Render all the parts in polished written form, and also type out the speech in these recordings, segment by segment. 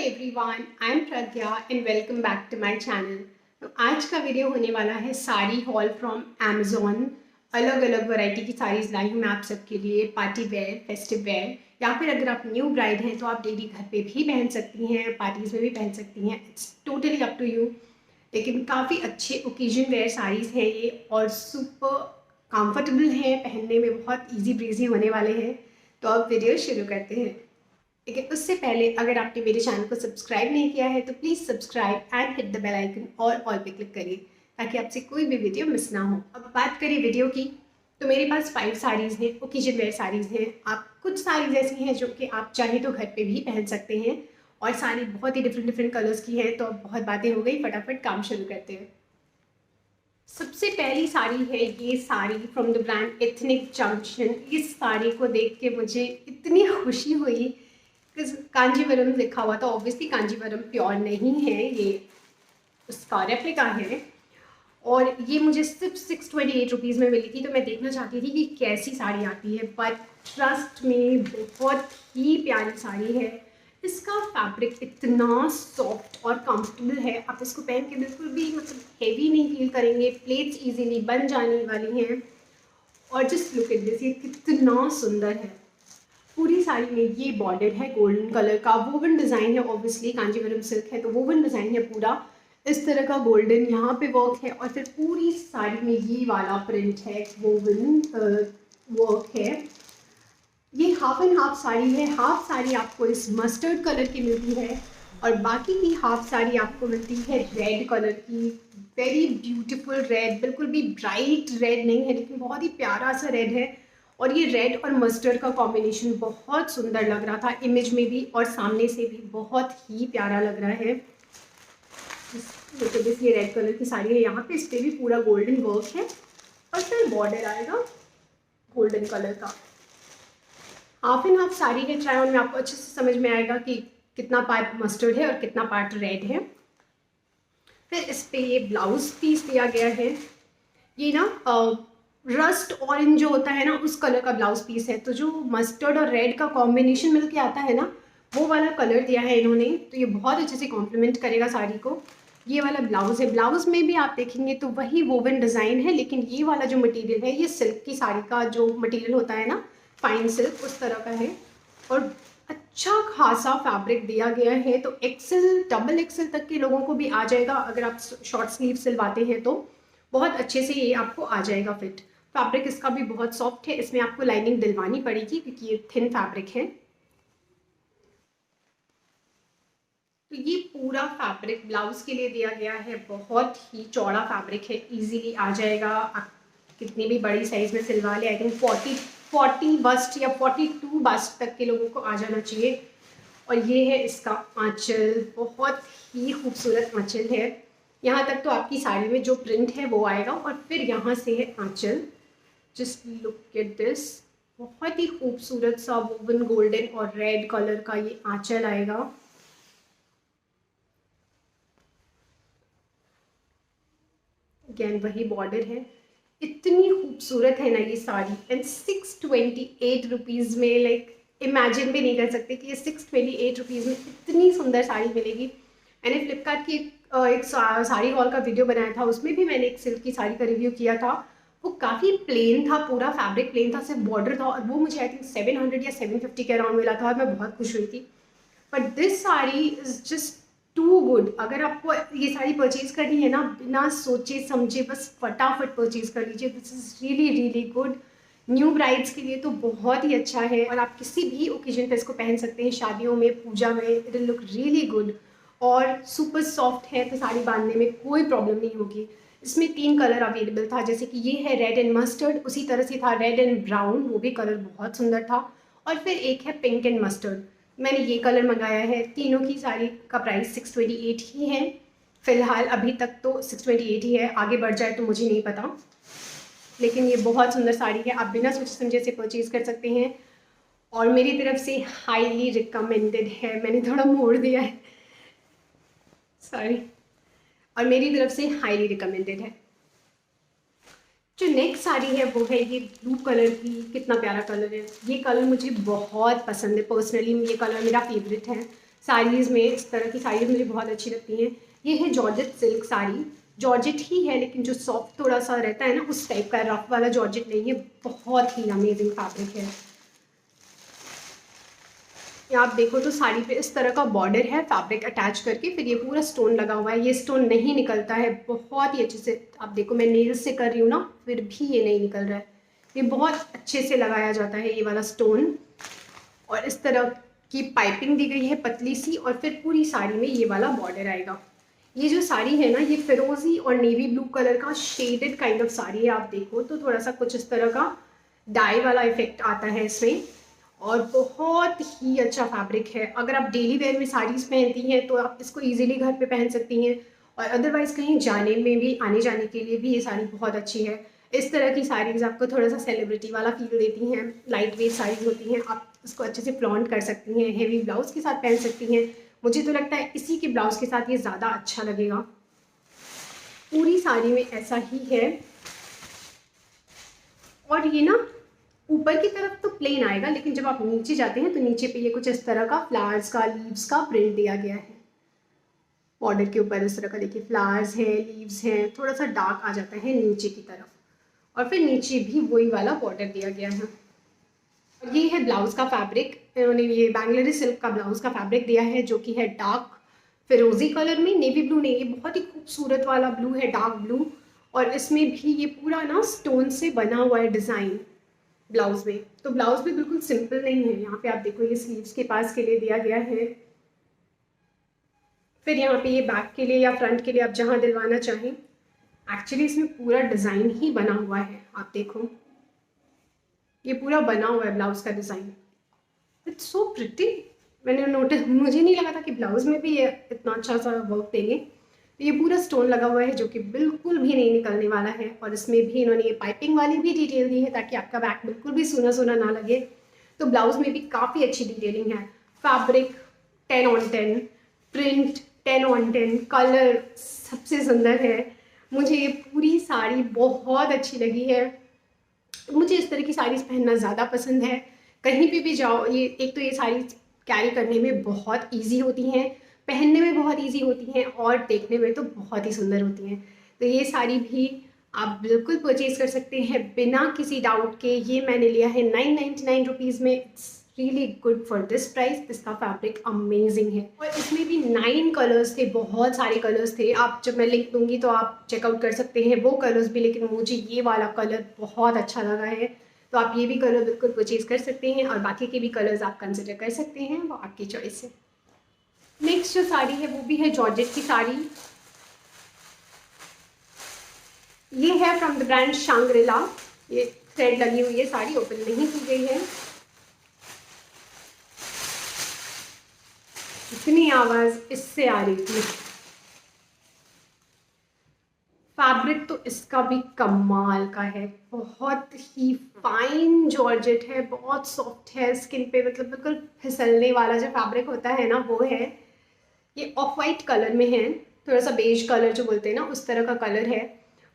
Everyone, I am Pragya and welcome back to my channel. तो आज का वीडियो होने वाला है साड़ी हॉल फ्रॉम अमेजोन। अलग अलग वैरायटी की साड़ीज़ लाई हूँ मैं आप सबके लिए, पार्टी वेयर, फेस्टिव वेयर, या फिर अगर आप न्यू ब्राइड हैं तो आप डेली घर पे भी पहन सकती हैं, पार्टीज़ में भी पहन सकती हैं। It's totally up to you. लेकिन काफ़ी अच्छे ओकेजन वेयर साड़ीज़ हैं ये और सुपर कंफर्टेबल हैं, पहनने में बहुत ईजी ब्रीजी होने वाले हैं। तो अब वीडियो शुरू करते हैं। लेकिन उससे पहले अगर आपने मेरे चैनल को सब्सक्राइब नहीं किया है तो please subscribe and hit the bell icon और ऑल पे क्लिक करिए ताकि आपसे कोई भी वीडियो मिस ना हो। अब बात करें वीडियो की, तो मेरे पास 5 साड़ीज़ हैं, ओकेजन वेयर साड़ीज़ हैं। आप कुछ साड़ीज़ ऐसी हैं जो कि आप चाहे तो घर पे भी पहन सकते हैं और साड़ी बहुत ही डिफरेंट डिफरेंट कलर्स की है। तो अब बहुत बातें हो गई, फटाफट काम शुरू करते हैं। सबसे पहली साड़ी है ये sari from the brand ethnic junction. इस साड़ी को देख के मुझे इतनी खुशी हुई, कांजीवरम लिखा हुआ था। ऑब्वियसली कांजीवरम प्योर नहीं है, ये उसका रेप्लिका है और ये मुझे सिर्फ 628 रुपीज़ में मिली थी। तो मैं देखना चाहती थी कि कैसी साड़ी आती है, बट ट्रस्ट में बहुत ही प्यारी साड़ी है। इसका फैब्रिक इतना सॉफ्ट और कंफर्टेबल है, आप इसको पहन के बिल्कुल भी हेवी नहीं फील करेंगे। प्लेट्स इजीली बन जाने वाली हैं और जस्ट लुक एट दिस, ये कितना सुंदर है। पूरी साड़ी में ये बॉर्डर है गोल्डन कलर का, वोवन डिज़ाइन है। ऑब्वियसली कांजीवरम सिल्क है तो वोवन डिज़ाइन है पूरा। इस तरह का गोल्डन यहाँ पे वर्क है और फिर पूरी साड़ी में ये वाला प्रिंट है, वोवन वर्क है। ये हाफ एंड हाफ साड़ी है। हाफ साड़ी आपको इस मस्टर्ड कलर की मिलती है और बाकी की हाफ साड़ी आपको मिलती है रेड कलर की। वेरी ब्यूटीफुल रेड, बिल्कुल भी ब्राइट रेड नहीं है लेकिन बहुत ही प्यारा सा रेड है। और ये रेड और मस्टर्ड का कॉम्बिनेशन बहुत सुंदर लग रहा था इमेज में भी और सामने से भी बहुत ही प्यारा लग रहा है। देखिए ये रेड कलर की साड़ी है, यहाँ पे इस पर भी पूरा गोल्डन वर्क है और फिर बॉर्डर आएगा गोल्डन कलर का। हाफ एंड हाफ साड़ी के ट्राई ऑन में आपको अच्छे से समझ में आएगा कि कितना पार्ट मस्टर्ड है और कितना पार्ट रेड है। फिर इस पे ये ब्लाउज पीस दिया गया है। ये ना रस्ट ऑरेंज जो होता है ना, उस कलर का ब्लाउज पीस है। तो जो मस्टर्ड और रेड का कॉम्बिनेशन मिलके आता है ना, वो वाला कलर दिया है इन्होंने। तो ये बहुत अच्छे से कॉम्प्लीमेंट करेगा साड़ी को। ये वाला ब्लाउज है, ब्लाउज में भी आप देखेंगे तो वही वोवन डिज़ाइन है, लेकिन ये वाला जो मटेरियल है ये सिल्क की साड़ी का जो मटेरियल होता है ना, फाइन सिल्क, उस तरह का है और अच्छा खासा फैब्रिक दिया गया है। तो एक्सेल डबल एक्सेल तक के लोगों को भी आ जाएगा। अगर आप शॉर्ट स्लीव सिलवाते हैं तो बहुत अच्छे से ये आपको आ जाएगा फिट। फैब्रिक इसका भी बहुत सॉफ्ट है, इसमें आपको लाइनिंग दिलवानी पड़ेगी क्योंकि ये थिन फैब्रिक है। तो ये पूरा फैब्रिक ब्लाउज के लिए दिया गया है, बहुत ही चौड़ा फैब्रिक है, इजीली आ जाएगा। आप कितनी भी बड़ी साइज में सिलवा ले, आई थिंक 40 बस्ट या 42 बस्ट तक के लोगों को आ जाना चाहिए। और ये है इसका आंचल, बहुत ही खूबसूरत आंचल है। यहाँ तक तो आपकी साड़ी में जो प्रिंट है वो आएगा और फिर यहाँ से है आंचल। जस्ट लुक एट दिस, बहुत ही खूबसूरत सा वोवन गोल्डन और रेड कलर का ये आंचल आएगा। अगेन वही बॉर्डर है। इतनी खूबसूरत है ना ये साड़ी एंड 628 रुपीज़ में, लाइक इमेजिन भी नहीं कर सकते कि ये 628 रुपीज़ में इतनी सुंदर साड़ी मिलेगी। मैंने फ्लिपकार्ट की एक साड़ी हॉल का वीडियो बनाया था, उसमें भी मैंने एक सिल्क की साड़ी का रिव्यू किया था। वो काफ़ी प्लेन था, पूरा फैब्रिक प्लेन था, सिर्फ बॉर्डर था और वो मुझे आई थिंक 700 या 750 के अराउंड मिला था और मैं बहुत खुश हुई थी। But this sari is just too good. अगर आपको ये साड़ी परचेज करनी है ना, बिना सोचे समझे बस फटाफट परचेज कर लीजिए। This is really really good. New brides के लिए तो बहुत ही अच्छा है और आप किसी भी ओकेजन पे इसको पहन सकते हैं, शादियों में, पूजा में। It will look really good और सुपर सॉफ्ट है तो साड़ी बांधने में कोई प्रॉब्लम नहीं होगी। इसमें 3 कलर अवेलेबल था, जैसे कि ये है रेड एंड मस्टर्ड, उसी तरह से था रेड एंड ब्राउन, वो भी कलर बहुत सुंदर था। और फिर एक है पिंक एंड मस्टर्ड, मैंने ये कलर मंगाया है। तीनों की साड़ी का प्राइस 628 ही है फ़िलहाल, अभी तक तो 628 ही है, आगे बढ़ जाए तो मुझे नहीं पता। लेकिन ये बहुत सुंदर साड़ी है, आप बिना सोचे समझे से परचेज़ कर सकते हैं और मेरी तरफ से हाईली रिकमेंडेड है। मैंने थोड़ा मोड़ दिया है, सॉरी। और मेरी तरफ से हाईली रिकमेंडेड है। जो नेक्स्ट साड़ी है वो है ये ब्लू कलर की। कितना प्यारा कलर है, ये कलर मुझे बहुत पसंद है पर्सनली, ये कलर मेरा फेवरेट है। साड़ीज़ में इस तरह की साड़ीज़ मुझे बहुत अच्छी लगती हैं। ये है जॉर्जेट सिल्क साड़ी, जॉर्जेट ही है लेकिन जो सॉफ्ट थोड़ा सा रहता है ना उस टाइप का, रफ वाला जॉर्जेट नहीं है। बहुत ही अमेजिंग फैब्रिक है। आप देखो तो साड़ी पे इस तरह का बॉर्डर है फैब्रिक अटैच करके, फिर ये पूरा स्टोन लगा हुआ है। ये स्टोन नहीं निकलता है, बहुत ही अच्छे से। आप देखो मैं नेल्स से कर रही हूँ ना, फिर भी ये नहीं निकल रहा है। ये बहुत अच्छे से लगाया जाता है ये वाला स्टोन। और इस तरह की पाइपिंग दी गई है पतली सी, और फिर पूरी साड़ी में ये वाला बॉर्डर आएगा। ये जो साड़ी है ना, ये फिरोजी और नेवी ब्लू कलर का शेडेड काइंड ऑफ साड़ी है। आप देखो तो थोड़ा सा कुछ इस तरह का डाई वाला इफेक्ट आता है इसमें, और बहुत ही अच्छा फैब्रिक है। अगर आप डेली वेयर में साड़ीज़ पहनती हैं तो आप इसको इजीली घर पे पहन सकती हैं, और अदरवाइज़ कहीं जाने में भी, आने जाने के लिए भी ये साड़ी बहुत अच्छी है। इस तरह की साड़ीज़ आपको थोड़ा सा सेलिब्रिटी वाला फील देती हैं। लाइट वेट साड़ीज़ होती हैं, आप इसको अच्छे से फ्लॉन्ट कर सकती हैं, हेवी ब्लाउज़ के साथ पहन सकती हैं। मुझे तो लगता है इसी के ब्लाउज़ के साथ ये ज़्यादा अच्छा लगेगा। पूरी साड़ी में ऐसा ही है। और ये ना ऊपर की तरफ तो प्लेन आएगा, लेकिन जब आप नीचे जाते हैं तो नीचे पे ये कुछ इस तरह का फ्लावर्स का, लीव्स का प्रिंट दिया गया है बॉर्डर के ऊपर। इस तरह का देखिए फ्लावर्स हैं, लीव्स हैं, थोड़ा सा डार्क आ जाता है नीचे की तरफ, और फिर नीचे भी वही वाला बॉर्डर दिया गया है। ये है ब्लाउज़ का फैब्रिक, इन्होंने ये बैंगलोरी सिल्क का ब्लाउज़ का फैब्रिक दिया है, जो कि है डार्क फिरोजी कलर में, नेवी ब्लू नहीं, ये बहुत ही खूबसूरत वाला ब्लू है, डार्क ब्लू। और इसमें भी ये पूरा ना स्टोन से बना हुआ है डिज़ाइन ब्लाउज में। तो ब्लाउज भी बिल्कुल सिंपल नहीं है। यहाँ पे आप देखो ये स्लीव्स के पास के लिए दिया गया है, फिर यहाँ पे ये बैक के लिए या फ्रंट के लिए आप जहाँ दिलवाना चाहें। एक्चुअली इसमें पूरा डिज़ाइन ही बना हुआ है, आप देखो ये पूरा बना हुआ है ब्लाउज का डिज़ाइन। It's so pretty. मैंने नोटिस, मुझे नहीं लगा था कि ब्लाउज में भी ये इतना अच्छा सा वर्क देंगे। तो ये पूरा स्टोन लगा हुआ है जो कि बिल्कुल भी नहीं निकलने वाला है, और इसमें भी इन्होंने ये पाइपिंग वाली भी डिटेल दी है ताकि आपका बैक बिल्कुल भी सूना सूना ना लगे। तो ब्लाउज में भी काफ़ी अच्छी डिटेलिंग है। फैब्रिक 10/10, प्रिंट 10/10, कलर सबसे सुंदर है। मुझे ये पूरी साड़ी बहुत अच्छी लगी है। मुझे इस तरह की साड़ीज़ पहनना ज़्यादा पसंद है। कहीं पे भी जाओ, ये एक तो ये साड़ी कैरी करने में बहुत इजी होती हैं, पहनने में बहुत इजी होती हैं, और देखने में तो बहुत ही सुंदर होती हैं। तो ये साड़ी भी आप बिल्कुल परचेज़ कर सकते हैं बिना किसी डाउट के। ये मैंने लिया है 999 रुपीज़ में। It's really good for this price. इसका फैब्रिक अमेजिंग है, और इसमें भी 9 कलर्स थे, बहुत सारे कलर्स थे। आप, जब मैं लिंक दूंगी तो आप चेकआउट कर सकते हैं वो कलर्स भी, लेकिन मुझे ये वाला कलर बहुत अच्छा लगा है। तो आप ये भी कलर बिल्कुल परचेज़ कर सकते हैं, और बाकी के भी कलर्स आप कंसिडर कर सकते हैं, वो आपकी चॉइस है। नेक्स्ट जो साड़ी है वो भी है जॉर्जेट की साड़ी। ये है फ्रॉम द ब्रांड शांग्रिला। ये थ्रेड लगी हुई है, साड़ी ओपन नहीं की गई है। इतनी आवाज़ इससे आ रही थी। फैब्रिक तो इसका भी कमाल का है, बहुत ही फाइन जॉर्जेट है, बहुत सॉफ्ट है स्किन पे, मतलब बिल्कुल फिसलने वाला जो फैब्रिक होता है ना वो है। ये ऑफ वाइट कलर में है, थोड़ा सा बेज कलर जो बोलते हैं ना उस तरह का कलर है।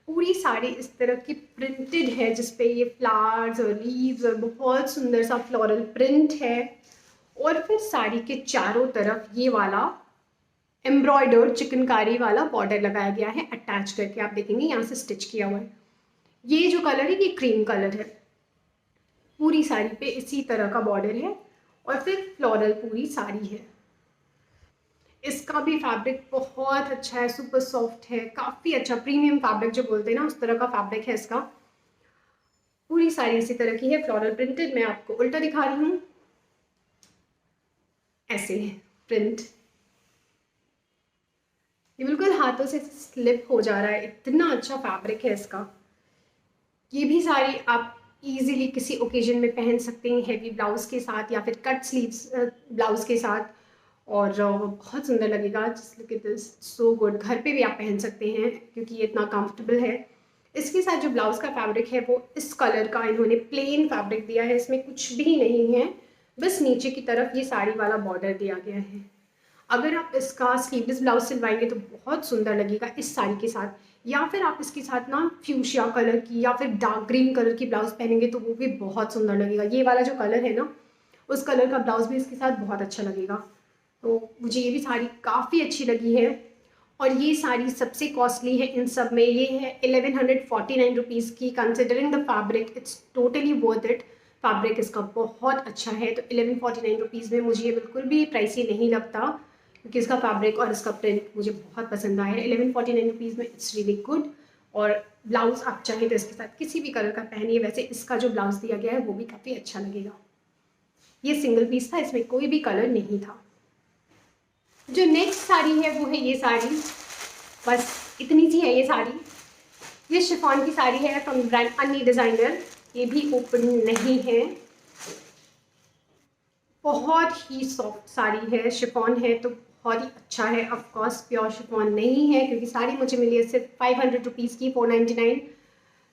पूरी साड़ी इस तरह की प्रिंटेड है, जिसपे ये फ्लावर्स और लीव्स और बहुत सुंदर सा फ्लोरल प्रिंट है। और फिर साड़ी के चारों तरफ ये वाला एम्ब्रॉयडर्ड चिकनकारी वाला बॉर्डर लगाया गया है अटैच करके। आप देखेंगे यहाँ से स्टिच किया हुआ है। ये जो कलर है ये क्रीम कलर है। पूरी साड़ी पे इसी तरह का बॉर्डर है, और फिर फ्लोरल पूरी साड़ी है। इसका भी फैब्रिक बहुत अच्छा है, सुपर सॉफ्ट है, काफ़ी अच्छा प्रीमियम फैब्रिक जो बोलते हैं ना उस तरह का फैब्रिक है इसका। पूरी साड़ी इसी तरह की है, फ्लोरल प्रिंटेड। मैं आपको उल्टा दिखा रही हूँ, ऐसे है प्रिंट। ये बिल्कुल हाथों से स्लिप हो जा रहा है, इतना अच्छा फैब्रिक है इसका। ये भी साड़ी आप इजीली किसी ओकेजन में पहन सकते हैं, हेवी ब्लाउज के साथ या फिर कट स्लीव्स ब्लाउज के साथ, और बहुत सुंदर लगेगा। Just look at this, so good. घर पे भी आप पहन सकते हैं क्योंकि ये इतना कंफर्टेबल है। इसके साथ जो ब्लाउज का फैब्रिक है वो इस कलर का इन्होंने प्लेन फैब्रिक दिया है, इसमें कुछ भी नहीं है, बस नीचे की तरफ ये साड़ी वाला बॉर्डर दिया गया है। अगर आप इसका स्लीवलेस ब्लाउज सिलवाएंगे तो बहुत सुंदर लगेगा इस साड़ी के साथ, या फिर आप इसके साथ ना फ्यूशिया कलर की या फिर डार्क ग्रीन कलर की ब्लाउज पहनेंगे तो वो भी बहुत सुंदर लगेगा। ये वाला जो कलर है ना उस कलर का ब्लाउज भी इसके साथ बहुत अच्छा लगेगा। तो मुझे ये भी साड़ी काफ़ी अच्छी लगी है। और ये साड़ी सबसे कॉस्टली है इन सब में, ये है 1149 रुपीज़ की। Considering the fabric it's totally worth it. Fabric इसका बहुत अच्छा है, तो 1149 रुपीज़ में मुझे ये बिल्कुल भी प्राइसी नहीं लगता, क्योंकि इसका फैब्रिक और इसका प्रिंट मुझे बहुत पसंद आया है। 1149 रुपीज़ में इट्स रियली गुड। और ब्लाउज़ आप चाहें तो इसके साथ किसी भी कलर का पहनिए। वैसे इसका जो ब्लाउज़ दिया गया है वो भी काफ़ी अच्छा लगेगा। ये सिंगल पीस था, इसमें कोई भी कलर नहीं था। जो नेक्स्ट साड़ी है वो है ये साड़ी, बस इतनी सी है ये साड़ी। ये शिफॉन की साड़ी है फ्रॉम ब्रांड अन्नी डिज़ाइनर। ये भी ओपन नहीं है। बहुत ही सॉफ्ट साड़ी है, शिफॉन है तो बहुत ही अच्छा है। ऑफ कोर्स प्योर शिफॉन नहीं है, क्योंकि साड़ी मुझे मिली है सिर्फ 500 रुपीज़ की, 499।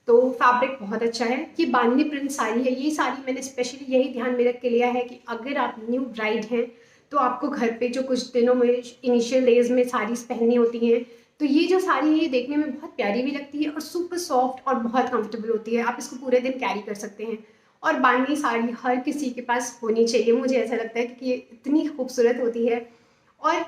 तो फैब्रिक बहुत अच्छा है। ये बांधनी प्रिंट साड़ी है। ये साड़ी मैंने स्पेशली यही ध्यान में रख के लिया है कि अगर आप न्यू ब्राइड हैं तो आपको घर पे जो कुछ दिनों में इनिशियल डेज में साड़ीज़ पहननी होती हैं, तो ये जो साड़ी है ये देखने में बहुत प्यारी भी लगती है और सुपर सॉफ्ट और बहुत कंफर्टेबल होती है। आप इसको पूरे दिन कैरी कर सकते हैं। और बांधनी साड़ी हर किसी के पास होनी चाहिए, मुझे ऐसा लगता है कि ये इतनी खूबसूरत होती है और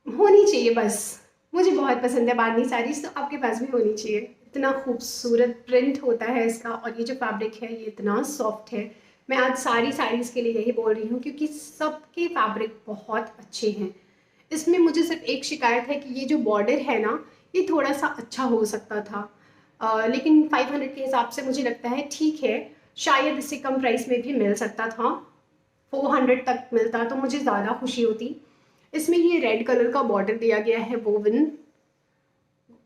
होनी चाहिए बस। मुझे बहुत पसंद है बांधनी साड़ी, तो आपके पास भी होनी चाहिए। इतना खूबसूरत प्रिंट होता है इसका, और ये जो फैब्रिक है ये इतना सॉफ्ट है। मैं आज सारी साड़ीज़ के लिए यही बोल रही हूँ, क्योंकि सबके फैब्रिक बहुत अच्छे हैं। इसमें मुझे सिर्फ एक शिकायत है कि ये जो बॉर्डर है ना, ये थोड़ा सा अच्छा हो सकता था। लेकिन 500 के हिसाब से मुझे लगता है ठीक है। शायद इससे कम प्राइस में भी मिल सकता था, 400 तक मिलता तो मुझे ज़्यादा खुशी होती। इसमें ये रेड कलर का बॉर्डर दिया गया है, वोवन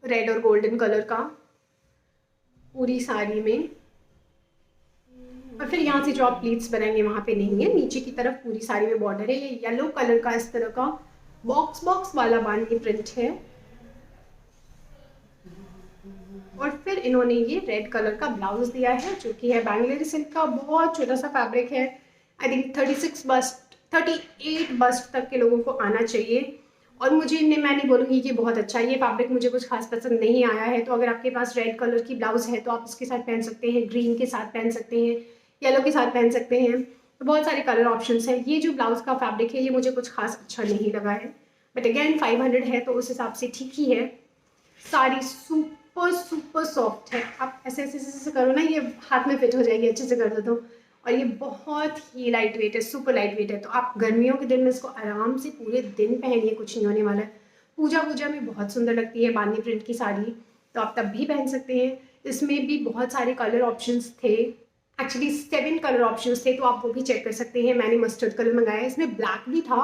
रेड और गोल्डन कलर का पूरी साड़ी में। और फिर यहाँ से जो आप प्लीट्स बनाएंगे वहाँ पे नहीं है, नीचे की तरफ पूरी साड़ी में बॉर्डर है। ये येलो कलर का इस तरह का बॉक्स बॉक्स वाला बांधनी प्रिंट है। और फिर इन्होंने ये रेड कलर का ब्लाउज दिया है, जो कि है बैंगलोर सिल्क का। बहुत छोटा सा फैब्रिक है, आई थिंक 38 बस्ट तक के लोगों को आना चाहिए। और मैं नहीं बोलूँगी कि बहुत अच्छा है, ये फैब्रिक मुझे कुछ खास पसंद नहीं आया है। तो अगर आपके पास रेड कलर की ब्लाउज है तो आप इसके साथ पहन सकते हैं, ग्रीन के साथ पहन सकते हैं, येलो के साथ पहन सकते हैं। तो बहुत सारे कलर ऑप्शंस हैं। ये जो ब्लाउज का फैब्रिक है ये मुझे कुछ खास अच्छा नहीं लगा है, बट अगेन 500 है तो उस हिसाब से ठीक ही है। साड़ी सुपर सुपर सॉफ्ट है। आप ऐसे ऐसे ऐसे करो ना, ये हाथ में फिट हो जाएगी अच्छे से कर दो तो। और ये बहुत ही लाइट वेट है, सुपर लाइट वेट है। तो आप गर्मियों के दिन में इसको आराम से पूरे दिन पहनिए, कुछ नहीं होने वाला है। पूजा पूजा में बहुत सुंदर लगती है बांधनी प्रिंट की साड़ी, तो आप तब भी पहन सकते हैं। इसमें भी बहुत सारे कलर ऑप्शंस थे, एक्चुअली 7 कलर ऑप्शंस थे, तो आप वो भी चेक कर सकते हैं। मैंने मस्टर्ड कलर मंगाया है, इसमें ब्लैक भी था,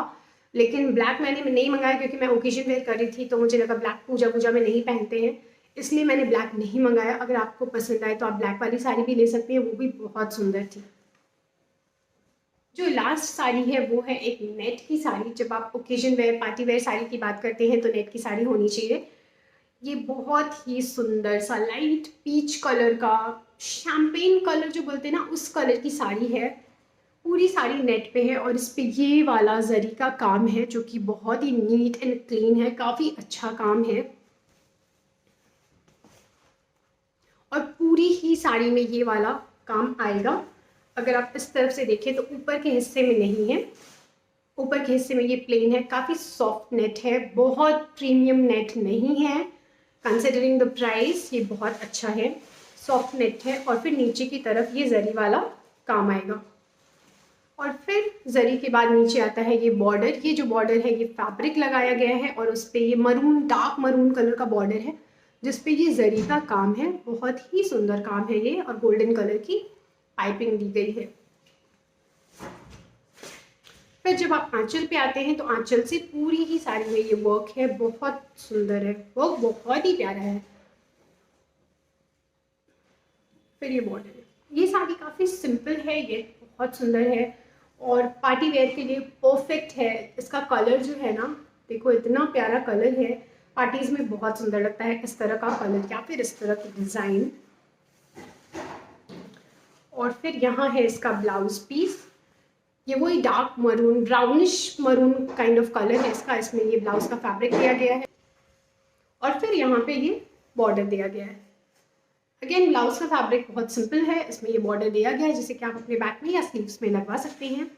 लेकिन ब्लैक मैंने नहीं मंगाया क्योंकि मैं ओकेजन वेयर कर रही थी, तो मुझे लगा ब्लैक पूजा पूजा में नहीं पहनते हैं, इसलिए मैंने ब्लैक नहीं मंगाया। अगर आपको पसंद आए तो आप ब्लैक वाली साड़ी भी ले सकते हैं, वो भी बहुत सुंदर थी। जो लास्ट साड़ी है वो है एक नेट की साड़ी। जब आप occasion where party wear sari की बात करते हैं तो नेट की साड़ी होनी चाहिए। ये बहुत ही सुंदर सा लाइट पीच कलर का, शैम्पेन कलर जो बोलते हैं ना, उस कलर की साड़ी है। पूरी साड़ी नेट पे है और इस पे ये वाला जरी का काम है, जो कि बहुत ही नीट एंड क्लीन है, काफ़ी अच्छा काम है। और पूरी ही साड़ी में ये वाला काम आएगा। अगर आप इस तरफ से देखें तो ऊपर के हिस्से में नहीं है, ऊपर के हिस्से में ये प्लेन है। काफ़ी सॉफ्ट नेट है, बहुत प्रीमियम नेट नहीं है। कंसिडरिंग द प्राइस ये बहुत अच्छा है, सॉफ्ट नेट है। और फिर नीचे की तरफ ये जरी वाला काम आएगा। और फिर जरी के बाद नीचे आता है ये बॉर्डर। ये जो बॉर्डर है ये फैब्रिक लगाया गया है और उस पर ये मरून, डार्क मरून कलर का बॉर्डर है, जिस पे ये जरी का काम है। बहुत ही सुंदर काम है ये, और गोल्डन कलर की पाइपिंग दी गई है। फिर जब आप आंचल पे आते हैं तो आंचल से पूरी ही साड़ी में ये वर्क है, बहुत सुंदर है, वर्क बहुत ही प्यारा है। फिर ये बॉर्डर है। ये साड़ी काफ़ी सिंपल है, ये बहुत सुंदर है और पार्टी वेयर के लिए परफेक्ट है। इसका कलर जो है ना, देखो इतना प्यारा कलर है, पार्टीज में बहुत सुंदर लगता है इस तरह का कलर या फिर इस तरह की डिज़ाइन। और फिर यहाँ है इसका ब्लाउज पीस। ये वही dark maroon, brownish maroon kind of colour है इसका। इसमें ये ब्लाउज का फैब्रिक दिया गया है और फिर यहाँ पे ये बॉर्डर दिया गया है। अगेन ब्लाउज का फैब्रिक बहुत सिंपल है, इसमें ये बॉर्डर दिया गया है जिसे कि आप अपने बैक में या स्लीव्स में लगवा सकते हैं।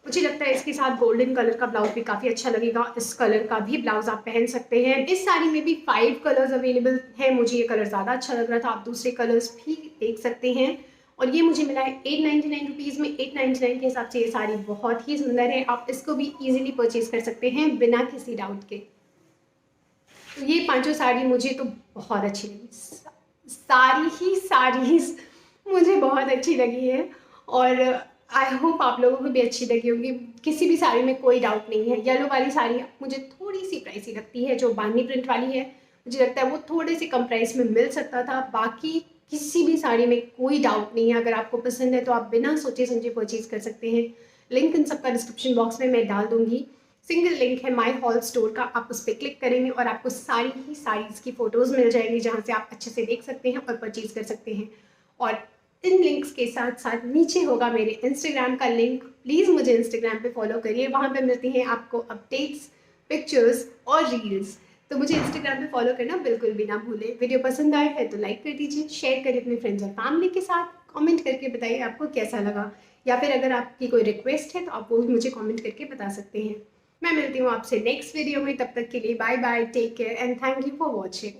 मुझे लगता है इसके साथ गोल्डन कलर का ब्लाउज भी काफ़ी अच्छा लगेगा। इस कलर का भी ब्लाउज आप पहन सकते हैं। इस साड़ी में भी 5 कलर्स अवेलेबल हैं। मुझे ये कलर ज़्यादा अच्छा लग रहा था, आप दूसरे कलर्स भी देख सकते हैं। और ये मुझे मिला है 899 रुपीज़ में। 899 के हिसाब से ये साड़ी बहुत ही सुंदर है। आप इसको भी ईजिली परचेज कर सकते हैं बिना किसी डाउट के। तो ये पांचों साड़ी मुझे तो बहुत अच्छी लगी। सारी ही साड़ीज मुझे बहुत अच्छी लगी है और आई होप आप लोगों को भी अच्छी लगी होगी। किसी भी साड़ी में कोई डाउट नहीं है। येलो वाली साड़ी मुझे थोड़ी सी प्राइसी लगती है, जो बांधनी प्रिंट वाली है मुझे लगता है वो थोड़े से कम प्राइस में मिल सकता था। बाकी किसी भी साड़ी में कोई डाउट नहीं है। अगर आपको पसंद है तो आप बिना सोचे समझे परचेज कर सकते हैं। लिंक इन सबका डिस्क्रिप्शन बॉक्स में मैं डाल दूंगी। सिंगल लिंक है माई हॉल स्टोर का, आप उस पर क्लिक करेंगे और आपको सारी ही साड़ीज़ की फ़ोटोज़ मिल जाएंगी, जहाँ से आप अच्छे से देख सकते हैं और परचेज कर सकते हैं। और इन लिंक्स के साथ साथ नीचे होगा मेरे इंस्टाग्राम का लिंक। प्लीज़ मुझे इंस्टाग्राम पे फॉलो करिए, वहाँ पे मिलती हैं आपको अपडेट्स, पिक्चर्स और रील्स। तो मुझे इंस्टाग्राम पे फॉलो करना बिल्कुल भी ना भूलें। वीडियो पसंद आए है तो लाइक कर दीजिए, शेयर करिए अपने फ्रेंड्स और फैमिली के साथ। कमेंट करके बताइए आपको कैसा लगा, या फिर अगर आपकी कोई रिक्वेस्ट है तो आप वो मुझे कमेंट करके बता सकते हैं। मैं मिलती हूँ आपसे नेक्स्ट वीडियो में। तब तक के लिए bye bye, take care and thank you for watching.